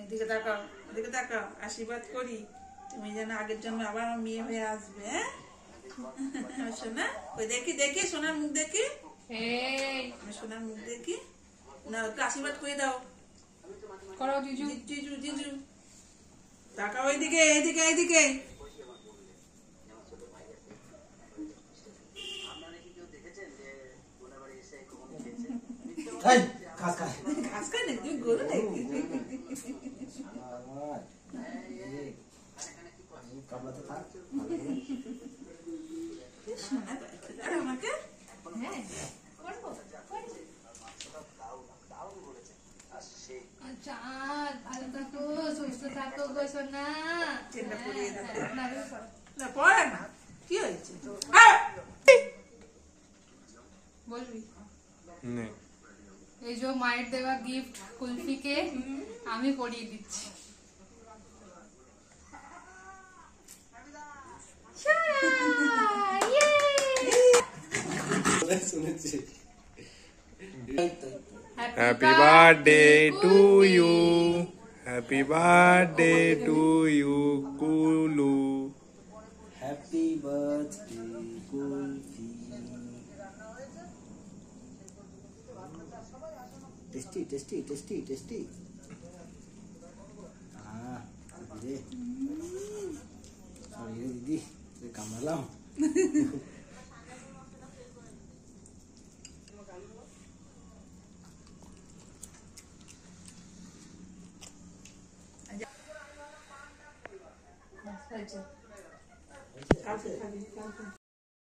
এদিকে তাকাও, এদিকে তাকাও, আশীর্বাদ করি তুমি যেন আগের জন্মে আবার আমার মেয়ে হয়ে আসবে। হ্যাঁ সোনা, ওই দেখি দেখি সোনার মুখ দেখি, সোনার মুখ দেখি না, একটু আশীর্বাদ করে দাও। করো জিজু জিজু জিজু, তাকাও এইদিকে এইদিকে এইদিকে। ঘাস খায় নাকি তুমি গরু নাকি? আমাকে ভালো থাকো, সুস্থ থাকো গো সোনা। পড়ে না, কি হয়েছে বলবি? এই যে মায়ের দেওয়া গিফট কুলফিকে আমি পরিয়ে দিচ্ছি। Happy birthday to you. Happy birthday to you, Kulu. Happy birthday, Kulfi. Tasty, tasty, tasty, tasty. Didi. Sorry, Didi. Saya kamalam. আচ্ছা